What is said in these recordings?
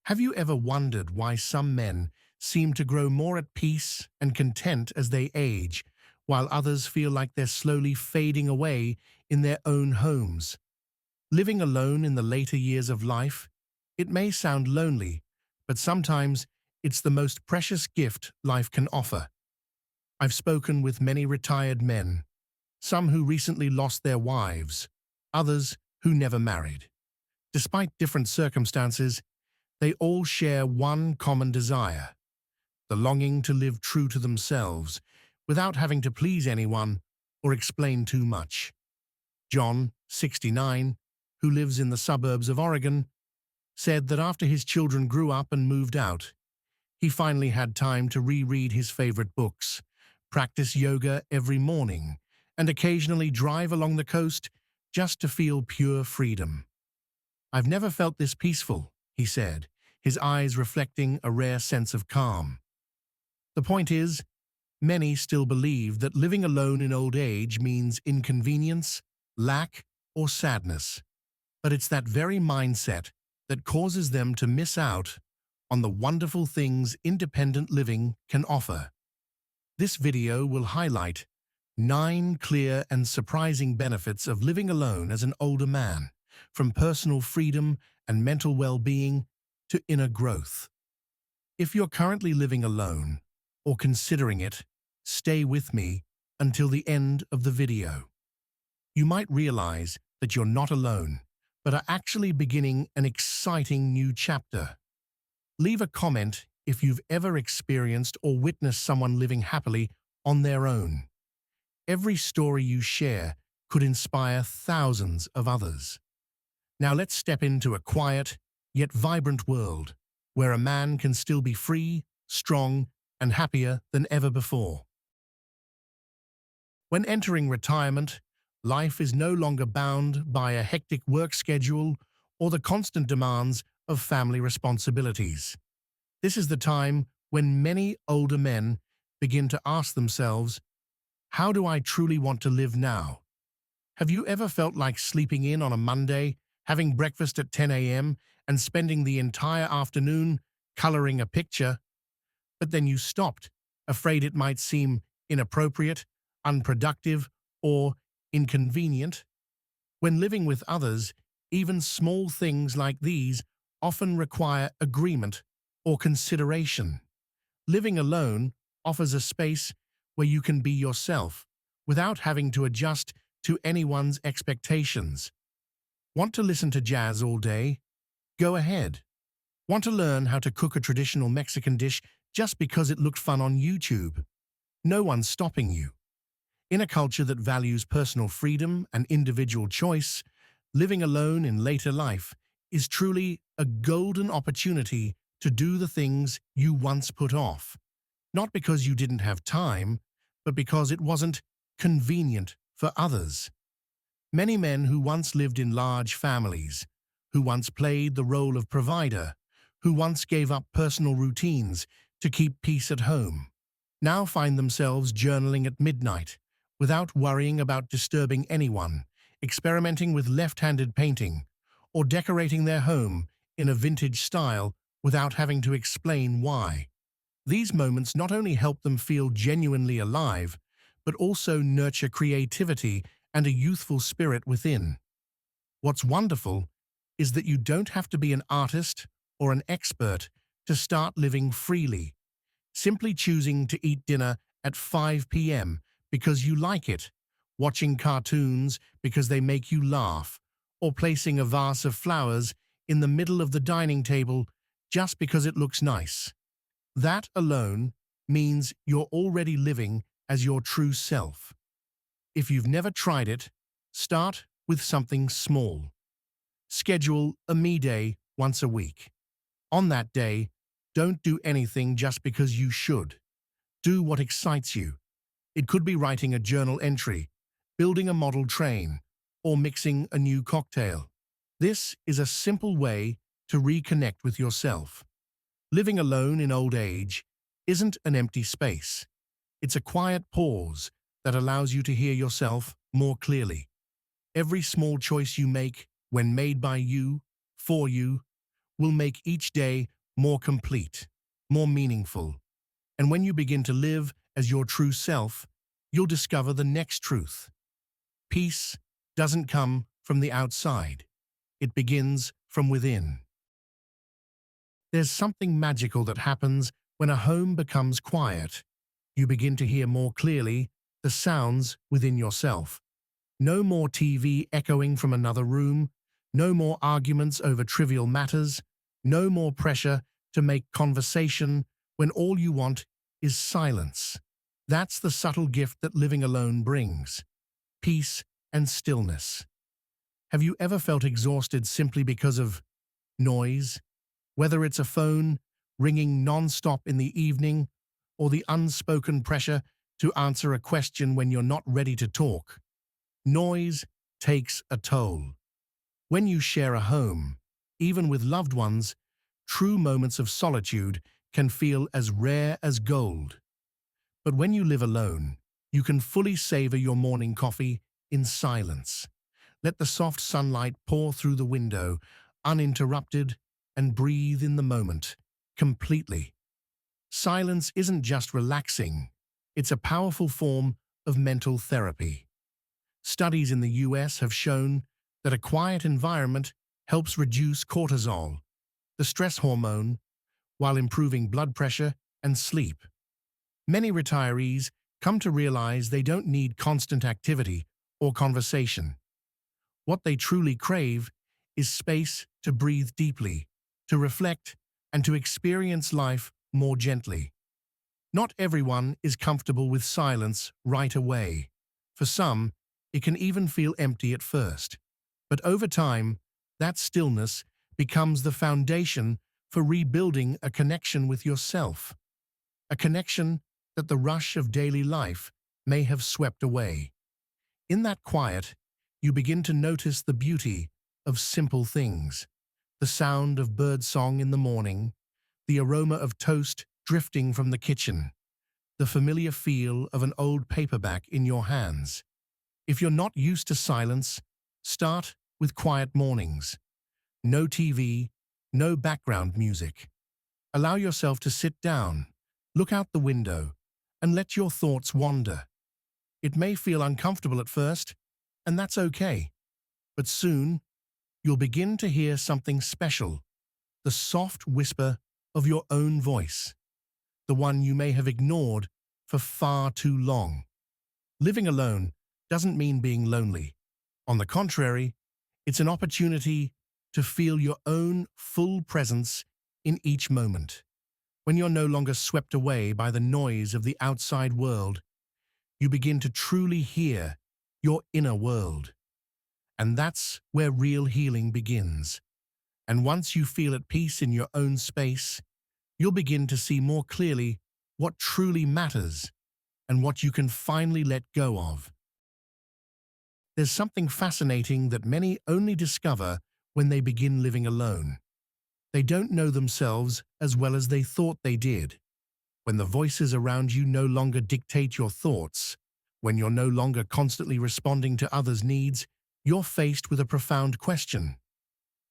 Have you ever wondered why some men seem to grow more at peace and content as they age, while others feel like they're slowly fading away in their own homes? Living alone in the later years of life, it may sound lonely, but sometimes it's the most precious gift life can offer. I've spoken with many retired men, some who recently lost their wives, others who never married. Despite different circumstances, they all share one common desire: the longing to live true to themselves without having to please anyone or explain too much. John, 69, who lives in the suburbs of Oregon, said that after his children grew up and moved out, he finally had time to reread his favorite books, practice yoga every morning, and occasionally drive along the coast just to feel pure freedom. "I've never felt this peaceful," he said, his eyes reflecting a rare sense of calm. The point is, many still believe that living alone in old age means inconvenience, lack, or sadness. But it's that very mindset that causes them to miss out on the wonderful things independent living can offer. This video will highlight 9 clear and surprising benefits of living alone as an older man, from personal freedom and mental well-being to inner growth. If you're currently living alone or considering it, stay with me until the end of the video. You might realize that you're not alone, but are actually beginning an exciting new chapter. Leave a comment if you've ever experienced or witnessed someone living happily on their own. Every story you share could inspire thousands of others. Now let's step into a quiet, yet vibrant world, where a man can still be free, strong, and happier than ever before. When entering retirement, life is no longer bound by a hectic work schedule or the constant demands of family responsibilities. This is the time when many older men begin to ask themselves, how do I truly want to live now? Have you ever felt like sleeping in on a Monday, having breakfast at 10 a.m., and spending the entire afternoon coloring a picture? But then you stopped, afraid it might seem inappropriate, unproductive, or inconvenient? When living with others, even small things like these often require agreement or consideration. Living alone offers a space where you can be yourself without having to adjust to anyone's expectations. Want to listen to jazz all day? Go ahead. Want to learn how to cook a traditional Mexican dish just because it looked fun on YouTube? No one's stopping you. In a culture that values personal freedom and individual choice, living alone in later life is truly a golden opportunity to do the things you once put off, not because you didn't have time, but because it wasn't convenient for others. Many men who once lived in large families, who once played the role of provider, who once gave up personal routines to keep peace at home, now find themselves journaling at midnight without worrying about disturbing anyone, experimenting with left-handed painting, or decorating their home in a vintage style without having to explain why. These moments not only help them feel genuinely alive, but also nurture creativity and a youthful spirit within. What's wonderful is that you don't have to be an artist or an expert to start living freely. Simply choosing to eat dinner at 5 p.m. because you like it, watching cartoons because they make you laugh, or placing a vase of flowers in the middle of the dining table just because it looks nice. That alone means you're already living as your true self. If you've never tried it, start with something small. Schedule a me day once a week. On that day, don't do anything just because you should. Do what excites you. It could be writing a journal entry, building a model train, or mixing a new cocktail. This is a simple way to reconnect with yourself. Living alone in old age isn't an empty space. It's a quiet pause that allows you to hear yourself more clearly. Every small choice you make, when made by you, for you, will make each day more complete, more meaningful. And when you begin to live as your true self, you'll discover the next truth. Peace doesn't come from the outside. It begins from within. There's something magical that happens when a home becomes quiet. You begin to hear more clearly the sounds within yourself. No more TV echoing from another room, no more arguments over trivial matters, no more pressure to make conversation when all you want is silence. That's the subtle gift that living alone brings. Peace and stillness. Have you ever felt exhausted simply because of noise? Whether it's a phone ringing non-stop in the evening or the unspoken pressure to answer a question when you're not ready to talk. Noise takes a toll. When you share a home, even with loved ones, true moments of solitude can feel as rare as gold. But when you live alone, you can fully savor your morning coffee in silence. Let the soft sunlight pour through the window, uninterrupted, and breathe in the moment, completely. Silence isn't just relaxing, it's a powerful form of mental therapy. Studies in the US have shown that a quiet environment helps reduce cortisol, the stress hormone, while improving blood pressure and sleep. Many retirees come to realize they don't need constant activity or conversation. What they truly crave is space to breathe deeply, to reflect, and to experience life more gently. Not everyone is comfortable with silence right away. For some, it can even feel empty at first. But over time, that stillness becomes the foundation for rebuilding a connection with yourself. A connection that the rush of daily life may have swept away. In that quiet, you begin to notice the beauty of simple things. The sound of birdsong in the morning, the aroma of toast drifting from the kitchen, the familiar feel of an old paperback in your hands. If you're not used to silence, start with quiet mornings. No TV, no background music. Allow yourself to sit down, look out the window, and let your thoughts wander. It may feel uncomfortable at first, and that's okay. But soon, you'll begin to hear something special, the soft whisper of your own voice, the one you may have ignored for far too long. Living alone doesn't mean being lonely. On the contrary, it's an opportunity to feel your own full presence in each moment. When you're no longer swept away by the noise of the outside world, you begin to truly hear your inner world. And that's where real healing begins. And once you feel at peace in your own space, you'll begin to see more clearly what truly matters and what you can finally let go of. There's something fascinating that many only discover when they begin living alone. They don't know themselves as well as they thought they did. When the voices around you no longer dictate your thoughts, when you're no longer constantly responding to others' needs, you're faced with a profound question.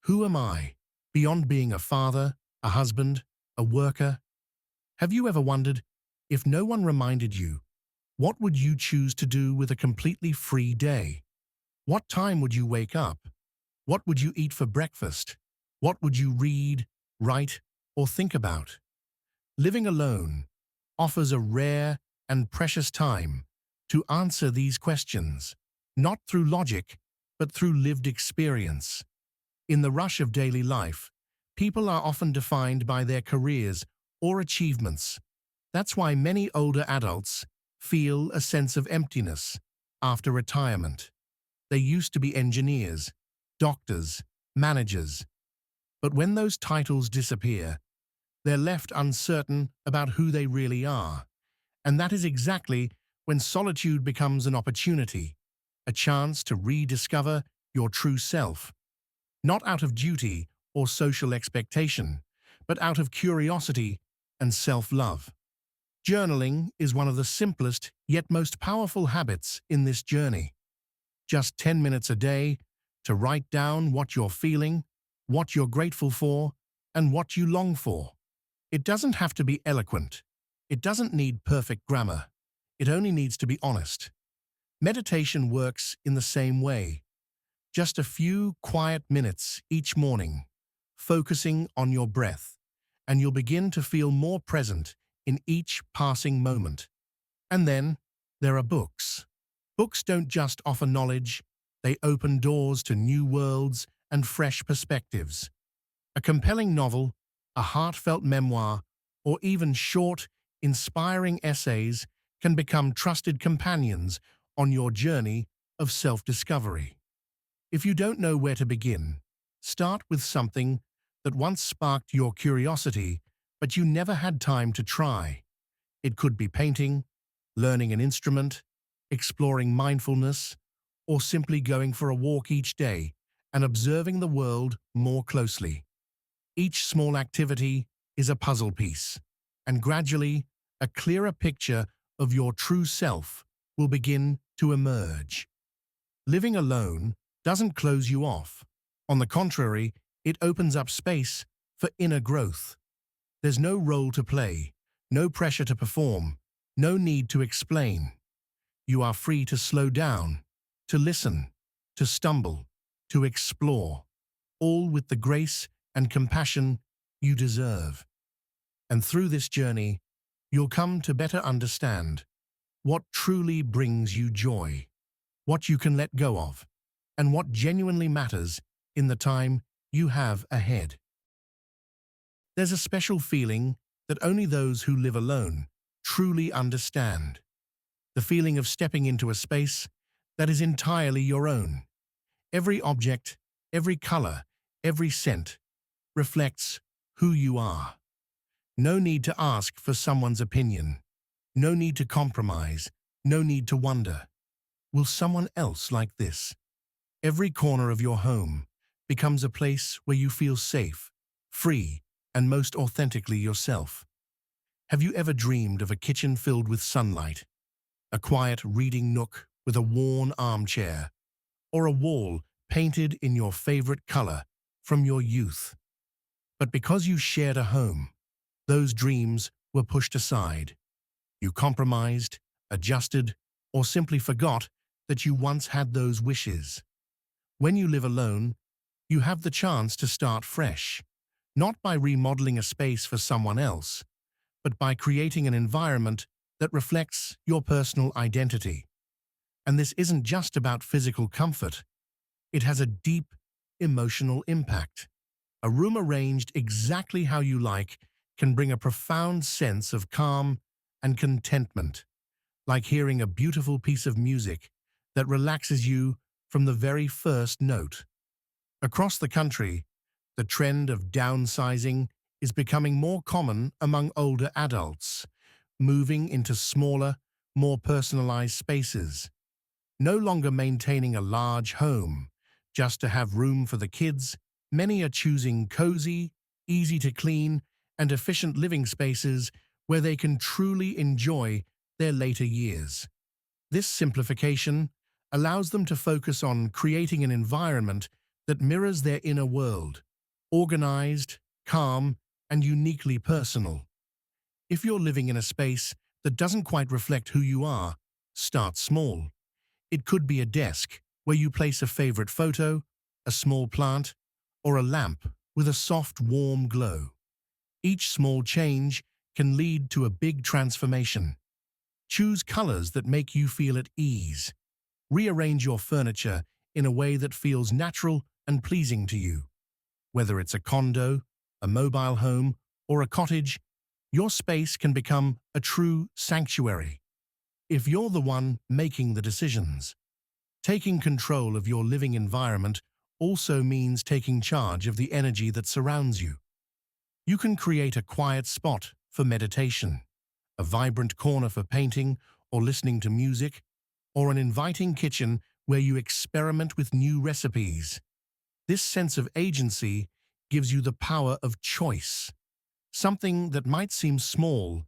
Who am I, beyond being a father, a husband, a worker? Have you ever wondered, if no one reminded you, what would you choose to do with a completely free day? What time would you wake up? What would you eat for breakfast? What would you read, write, or think about? Living alone offers a rare and precious time to answer these questions, not through logic, but through lived experience. In the rush of daily life, people are often defined by their careers or achievements. That's why many older adults feel a sense of emptiness after retirement. They used to be engineers, doctors, managers. But when those titles disappear, they're left uncertain about who they really are. And that is exactly when solitude becomes an opportunity, a chance to rediscover your true self, not out of duty or social expectation, but out of curiosity and self-love. Journaling is one of the simplest yet most powerful habits in this journey. Just 10 minutes a day to write down what you're feeling, what you're grateful for, and what you long for. It doesn't have to be eloquent. It doesn't need perfect grammar. It only needs to be honest. Meditation works in the same way. Just a few quiet minutes each morning, focusing on your breath, and you'll begin to feel more present in each passing moment. And then there are books. Books don't just offer knowledge, they open doors to new worlds and fresh perspectives. A compelling novel, a heartfelt memoir, or even short, inspiring essays can become trusted companions on your journey of self-discovery. If you don't know where to begin, start with something that once sparked your curiosity, but you never had time to try. It could be painting, learning an instrument, exploring mindfulness, or simply going for a walk each day and observing the world more closely. Each small activity is a puzzle piece, and gradually, a clearer picture of your true self will begin to emerge. Living alone doesn't close you off. On the contrary, it opens up space for inner growth. There's no role to play, no pressure to perform, no need to explain. You are free to slow down, to listen, to stumble, to explore, all with the grace and compassion you deserve. And through this journey, you'll come to better understand what truly brings you joy, what you can let go of, and what genuinely matters in the time you have ahead. There's a special feeling that only those who live alone truly understand. The feeling of stepping into a space that is entirely your own. Every object, every color, every scent reflects who you are. No need to ask for someone's opinion. No need to compromise. No need to wonder, will someone else like this? Every corner of your home becomes a place where you feel safe, free, and most authentically yourself. Have you ever dreamed of a kitchen filled with sunlight, a quiet reading nook with a worn armchair, or a wall painted in your favorite color from your youth? But because you shared a home, those dreams were pushed aside. You compromised, adjusted, or simply forgot that you once had those wishes. When you live alone, you have the chance to start fresh, not by remodeling a space for someone else, but by creating an environment that reflects your personal identity. And this isn't just about physical comfort. It has a deep emotional impact. A room arranged exactly how you like can bring a profound sense of calm and contentment, like hearing a beautiful piece of music that relaxes you from the very first note. Across the country, the trend of downsizing is becoming more common among older adults, moving into smaller, more personalized spaces. No longer maintaining a large home just to have room for the kids, many are choosing cozy, easy to clean, and efficient living spaces where they can truly enjoy their later years. This simplification allows them to focus on creating an environment that mirrors their inner world, organized, calm, and uniquely personal. If you're living in a space that doesn't quite reflect who you are, start small. It could be a desk where you place a favorite photo, a small plant, or a lamp with a soft, warm glow. Each small change can lead to a big transformation. Choose colors that make you feel at ease. Rearrange your furniture in a way that feels natural and pleasing to you. Whether it's a condo, a mobile home, or a cottage, your space can become a true sanctuary. If you're the one making the decisions, taking control of your living environment also means taking charge of the energy that surrounds you. You can create a quiet spot for meditation, a vibrant corner for painting or listening to music, or an inviting kitchen where you experiment with new recipes. This sense of agency gives you the power of choice, something that might seem small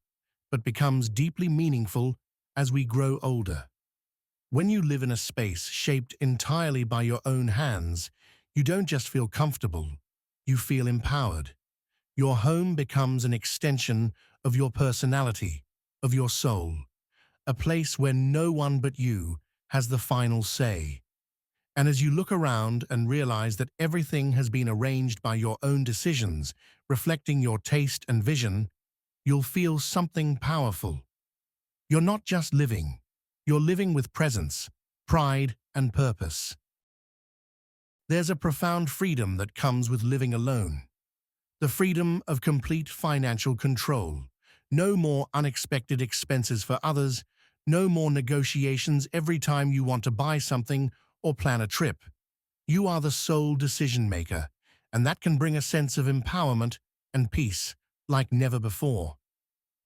but becomes deeply meaningful as we grow older. When you live in a space shaped entirely by your own hands, you don't just feel comfortable, you feel empowered. Your home becomes an extension of your personality, of your soul, a place where no one but you has the final say. And as you look around and realize that everything has been arranged by your own decisions, reflecting your taste and vision, you'll feel something powerful. You're not just living, you're living with presence, pride, and purpose. There's a profound freedom that comes with living alone. The freedom of complete financial control. No more unexpected expenses for others, no more negotiations every time you want to buy something or plan a trip. You are the sole decision maker, and that can bring a sense of empowerment and peace like never before.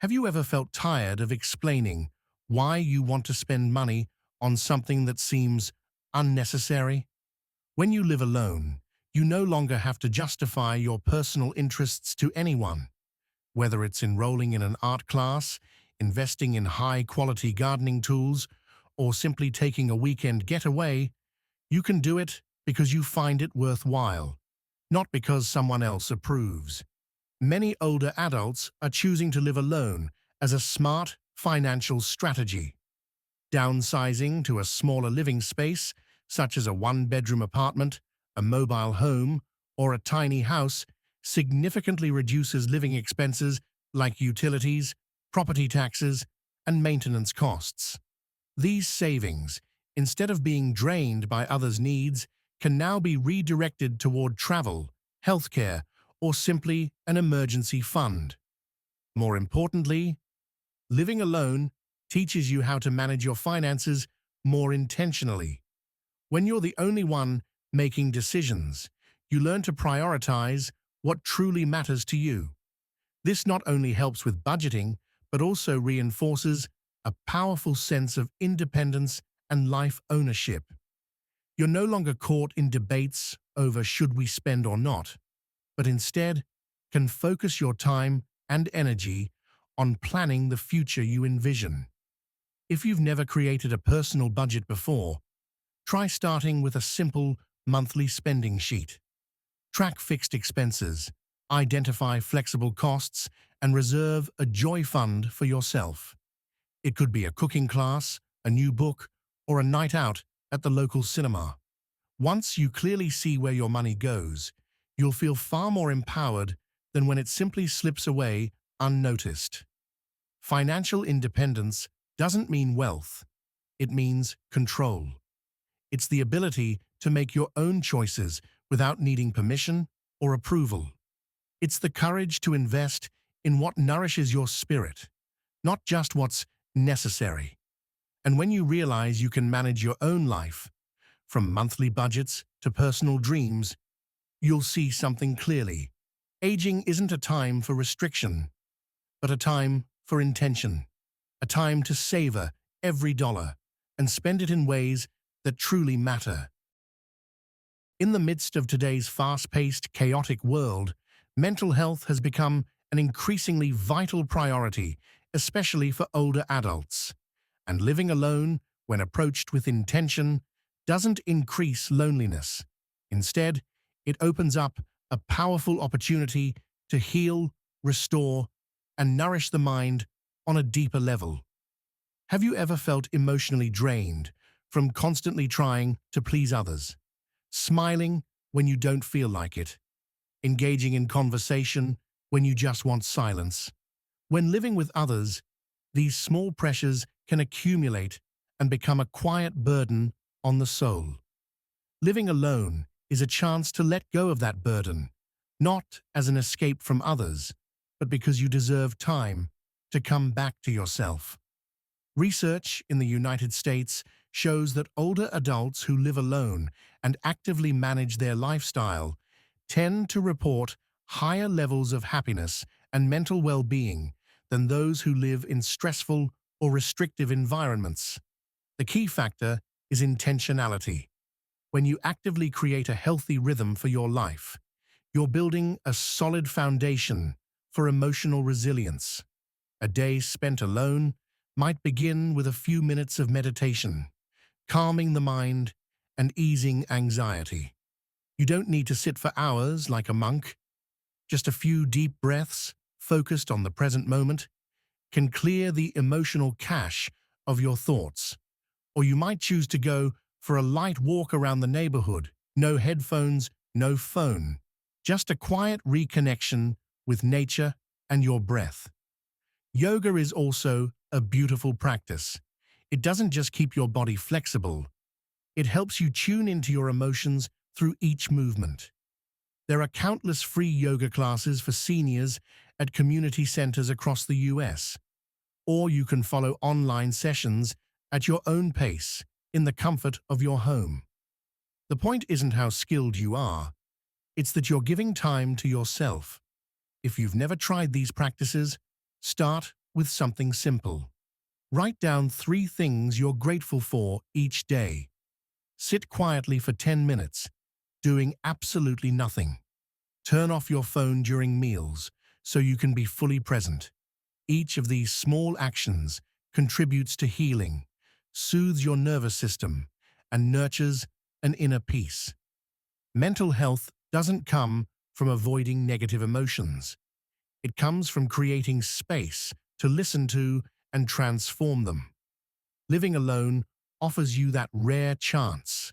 Have you ever felt tired of explaining why you want to spend money on something that seems unnecessary? When you live alone, you no longer have to justify your personal interests to anyone. Whether it's enrolling in an art class, investing in high-quality gardening tools, or simply taking a weekend getaway, you can do it because you find it worthwhile, not because someone else approves. Many older adults are choosing to live alone as a smart financial strategy. Downsizing to a smaller living space, such as a one-bedroom apartment, a mobile home, or a tiny house, significantly reduces living expenses like utilities, property taxes, and maintenance costs. These savings, instead of being drained by others' needs, can now be redirected toward travel, healthcare, or simply an emergency fund. More importantly, living alone teaches you how to manage your finances more intentionally. When you're the only one making decisions, you learn to prioritize what truly matters to you. This not only helps with budgeting, but also reinforces a powerful sense of independence and life ownership. You're no longer caught in debates over should we spend or not, but instead can focus your time and energy on planning the future you envision. If you've never created a personal budget before, try starting with a simple monthly spending sheet. Track fixed expenses, identify flexible costs, and reserve a joy fund for yourself. It could be a cooking class, a new book, or a night out at the local cinema. Once you clearly see where your money goes, you'll feel far more empowered than when it simply slips away unnoticed. Financial independence doesn't mean wealth. It means control. It's the ability to make your own choices without needing permission or approval. It's the courage to invest in what nourishes your spirit, not just what's necessary. And when you realize you can manage your own life, from monthly budgets to personal dreams, you'll see something clearly. Aging isn't a time for restriction, but a time for intention, a time to savor every dollar and spend it in ways that truly matter. In the midst of today's fast-paced, chaotic world, mental health has become an increasingly vital priority, especially for older adults. And living alone, when approached with intention, doesn't increase loneliness. Instead, it opens up a powerful opportunity to heal, restore, and nourish the mind on a deeper level. Have you ever felt emotionally drained from constantly trying to please others? Smiling when you don't feel like it? Engaging in conversation when you just want silence? When living with others, these small pressures can accumulate and become a quiet burden on the soul. Living alone is a chance to let go of that burden, not as an escape from others, but because you deserve time to come back to yourself. Research in the United States shows that older adults who live alone and actively manage their lifestyle tend to report higher levels of happiness and mental well-being than those who live in stressful or restrictive environments. The key factor is intentionality. When you actively create a healthy rhythm for your life, you're building a solid foundation for emotional resilience. A day spent alone might begin with a few minutes of meditation, calming the mind and easing anxiety. You don't need to sit for hours like a monk. Just a few deep breaths, focused on the present moment, can clear the emotional cache of your thoughts. Or you might choose to go for a light walk around the neighborhood. No headphones, no phone. Just a quiet reconnection with nature and your breath. Yoga is also a beautiful practice. It doesn't just keep your body flexible, it helps you tune into your emotions through each movement. There are countless free yoga classes for seniors at community centers across the US, or you can follow online sessions at your own pace in the comfort of your home. The point isn't how skilled you are, it's that you're giving time to yourself. If you've never tried these practices, start with something simple. Write down 3 things you're grateful for each day. Sit quietly for 10 minutes, doing absolutely nothing. Turn off your phone during meals so you can be fully present. Each of these small actions contributes to healing, soothes your nervous system, and nurtures an inner peace. Mental health doesn't come from avoiding negative emotions. It comes from creating space to listen to and transform them. Living alone offers you that rare chance.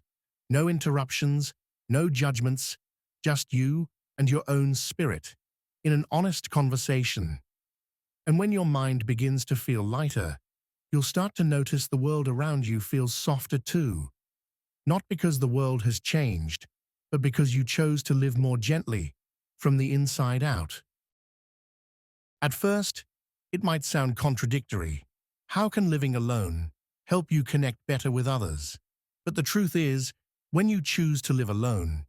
No interruptions, no judgments, just you and your own spirit, in an honest conversation. And when your mind begins to feel lighter, you'll start to notice the world around you feels softer too. Not because the world has changed, but because you chose to live more gently, from the inside out. At first, it might sound contradictory. How can living alone help you connect better with others? But the truth is, when you choose to live alone,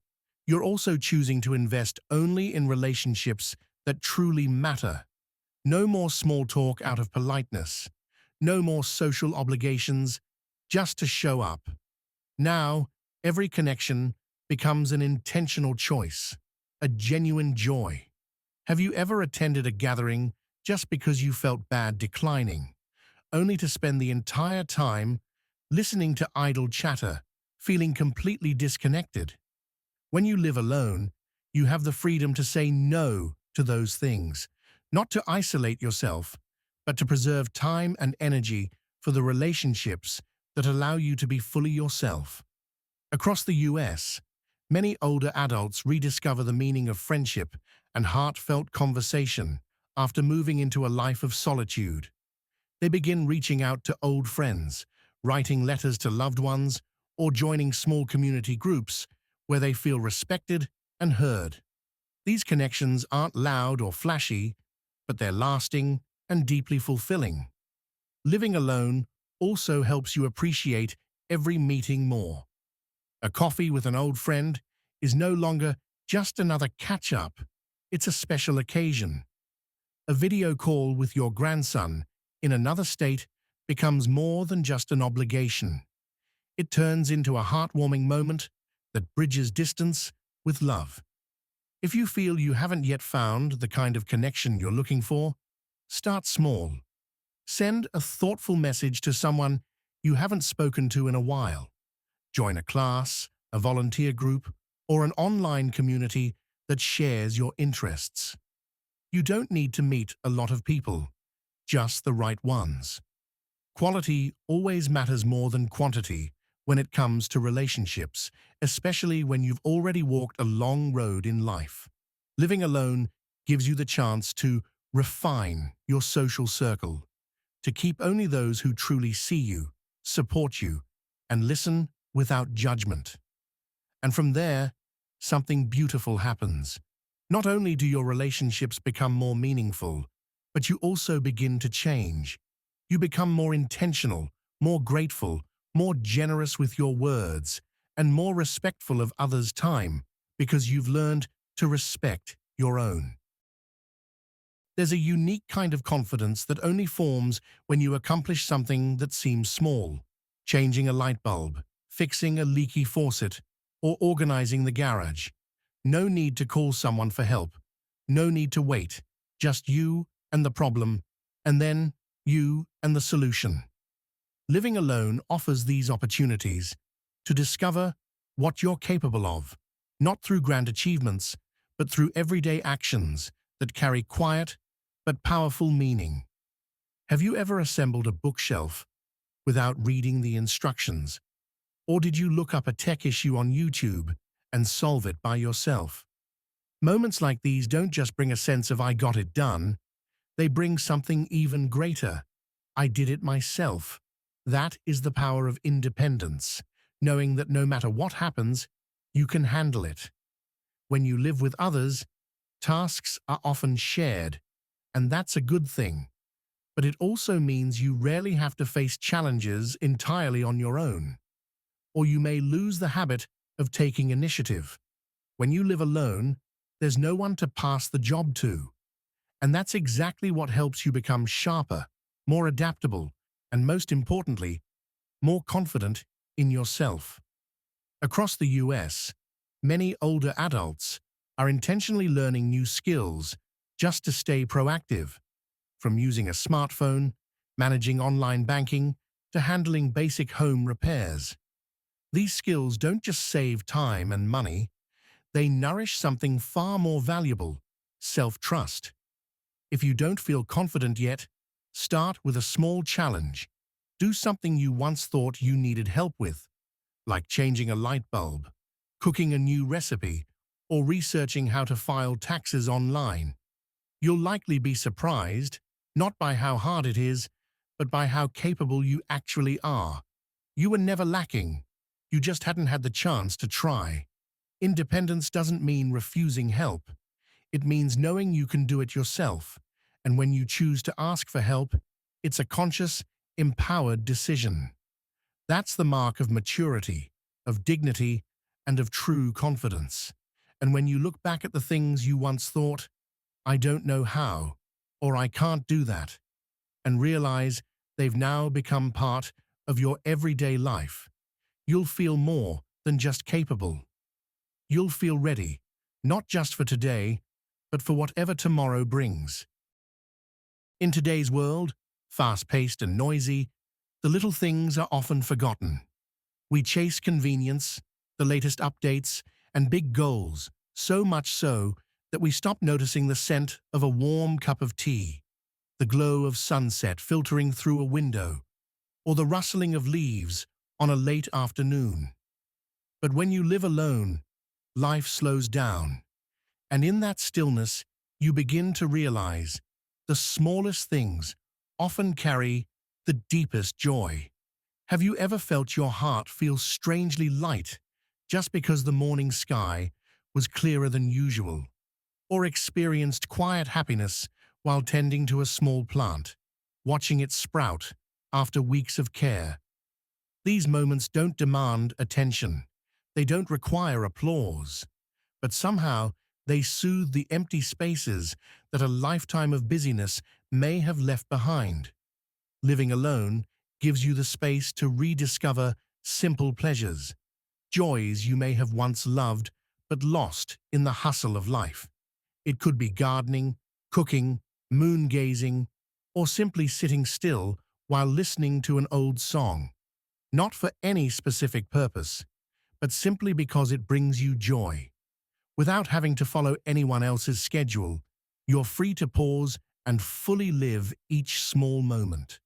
you're also choosing to invest only in relationships that truly matter. No more small talk out of politeness. No more social obligations just to show up. Now, every connection becomes an intentional choice, a genuine joy. Have you ever attended a gathering just because you felt bad declining, only to spend the entire time listening to idle chatter, feeling completely disconnected? When you live alone, you have the freedom to say no to those things, not to isolate yourself, but to preserve time and energy for the relationships that allow you to be fully yourself. Across the US, many older adults rediscover the meaning of friendship and heartfelt conversation after moving into a life of solitude. They begin reaching out to old friends, writing letters to loved ones, or joining small community groups where they feel respected and heard. These connections aren't loud or flashy, but they're lasting and deeply fulfilling. Living alone also helps you appreciate every meeting more. A coffee with an old friend is no longer just another catch-up, it's a special occasion. A video call with your grandson in another state becomes more than just an obligation. It turns into a heartwarming moment that bridges distance with love. If you feel you haven't yet found the kind of connection you're looking for, start small. Send a thoughtful message to someone you haven't spoken to in a while. Join a class, a volunteer group, or an online community that shares your interests. You don't need to meet a lot of people, just the right ones. Quality always matters more than quantity when it comes to relationships, especially when you've already walked a long road in life. Living alone gives you the chance to refine your social circle, to keep only those who truly see you, support you, and listen without judgment. And from there, something beautiful happens. Not only do your relationships become more meaningful, but you also begin to change. You become more intentional, more grateful, more generous with your words, and more respectful of others' time because you've learned to respect your own. There's a unique kind of confidence that only forms when you accomplish something that seems small. Changing a light bulb, fixing a leaky faucet, or organizing the garage. No need to call someone for help. No need to wait. Just you and the problem, and then you and the solution. Living alone offers these opportunities to discover what you're capable of, not through grand achievements, but through everyday actions that carry quiet but powerful meaning. Have you ever assembled a bookshelf without reading the instructions? Or did you look up a tech issue on YouTube and solve it by yourself? Moments like these don't just bring a sense of "I got it done," they bring something even greater. "I did it myself." That is the power of independence, knowing that no matter what happens, you can handle it. When you live with others, tasks are often shared, and that's a good thing. But it also means you rarely have to face challenges entirely on your own. Or you may lose the habit of taking initiative. When you live alone, there's no one to pass the job to. And that's exactly what helps you become sharper, more adaptable, and most importantly, more confident in yourself. Across the US, many older adults are intentionally learning new skills just to stay proactive, from using a smartphone, managing online banking, to handling basic home repairs. These skills don't just save time and money, they nourish something far more valuable: self-trust. If you don't feel confident yet, start with a small challenge. Do something you once thought you needed help with, like changing a light bulb, cooking a new recipe, or researching how to file taxes online. You'll likely be surprised, not by how hard it is, but by how capable you actually are. You were never lacking. You just hadn't had the chance to try. Independence doesn't mean refusing help. It means knowing you can do it yourself. And when you choose to ask for help, it's a conscious, empowered decision. That's the mark of maturity, of dignity, and of true confidence. And when you look back at the things you once thought, "I don't know how," or "I can't do that," and realize they've now become part of your everyday life, you'll feel more than just capable. You'll feel ready, not just for today, but for whatever tomorrow brings. In today's world, fast-paced and noisy, the little things are often forgotten. We chase convenience, the latest updates, and big goals, so much so that we stop noticing the scent of a warm cup of tea, the glow of sunset filtering through a window, or the rustling of leaves on a late afternoon. But when you live alone, life slows down, and in that stillness, you begin to realize the smallest things often carry the deepest joy. Have you ever felt your heart feel strangely light just because the morning sky was clearer than usual? Or experienced quiet happiness while tending to a small plant, watching it sprout after weeks of care? These moments don't demand attention. They don't require applause. But somehow, they soothe the empty spaces that a lifetime of busyness may have left behind. Living alone gives you the space to rediscover simple pleasures, joys you may have once loved but lost in the hustle of life. It could be gardening, cooking, moon-gazing, or simply sitting still while listening to an old song. Not for any specific purpose, but simply because it brings you joy. Without having to follow anyone else's schedule, you're free to pause and fully live each small moment.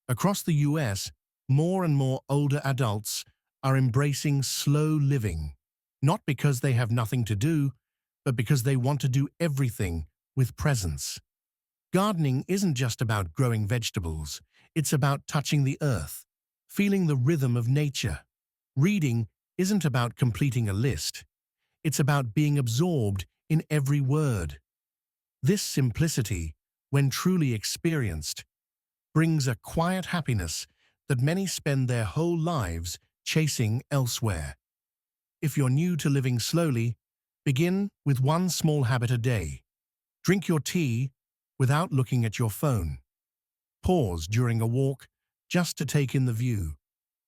Across the US, more and more older adults are embracing slow living, not because they have nothing to do, but because they want to do everything with presence. Gardening isn't just about growing vegetables, it's about touching the earth, feeling the rhythm of nature. Reading isn't about completing a list, it's about being absorbed in every word. This simplicity, when truly experienced, brings a quiet happiness that many spend their whole lives chasing elsewhere. If you're new to living slowly, begin with one small habit a day. Drink your tea without looking at your phone. Pause during a walk just to take in the view.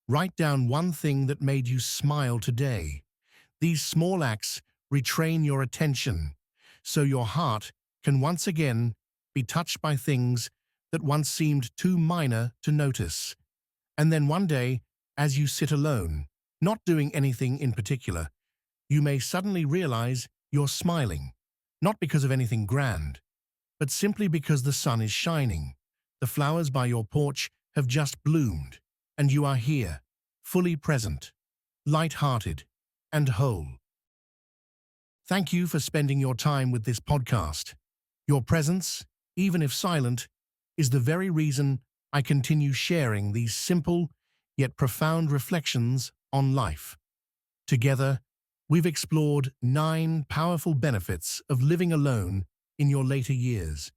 Write down one thing that made you smile today. These small acts retrain your attention, so your heart can once again be touched by things that once seemed too minor to notice. And then one day, as you sit alone, not doing anything in particular, you may suddenly realize You're smiling, not because of anything grand, but simply because the sun is shining. The flowers by your porch have just bloomed, and you are here, fully present, light-hearted, and whole. Thank you for spending your time with this podcast. Your presence, even if silent, is the very reason I continue sharing these simple yet profound reflections on life. Together, we've explored 9 powerful benefits of living alone in your later years,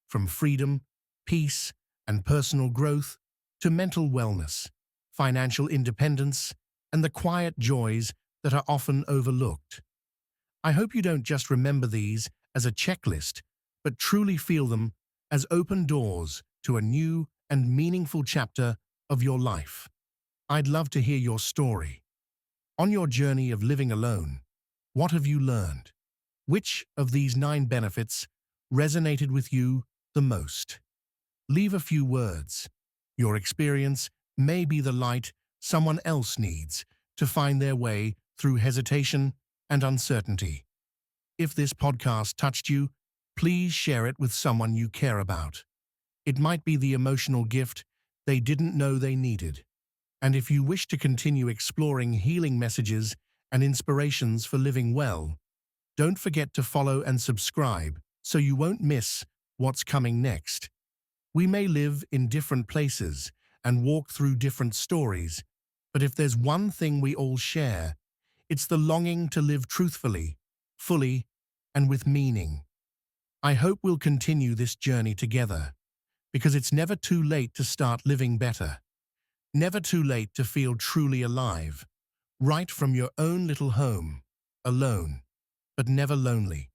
from freedom, peace, and personal growth to mental wellness, financial independence, and the quiet joys that are often overlooked. I hope you don't just remember these as a checklist, but truly feel them as open doors to a new and meaningful chapter of your life. I'd love to hear your story. On your journey of living alone, what have you learned? Which of these 9 benefits resonated with you the most? Leave a few words. Your experience may be the light someone else needs to find their way through hesitation and uncertainty. If this podcast touched you, please share it with someone you care about. It might be the emotional gift they didn't know they needed. And if you wish to continue exploring healing messages and inspirations for living well, don't forget to follow and subscribe so you won't miss what's coming next. We may live in different places and walk through different stories, but if there's one thing we all share, it's the longing to live truthfully, fully, and with meaning. I hope we'll continue this journey together, because it's never too late to start living better. Never too late to feel truly alive, right from your own little home, alone, but never lonely.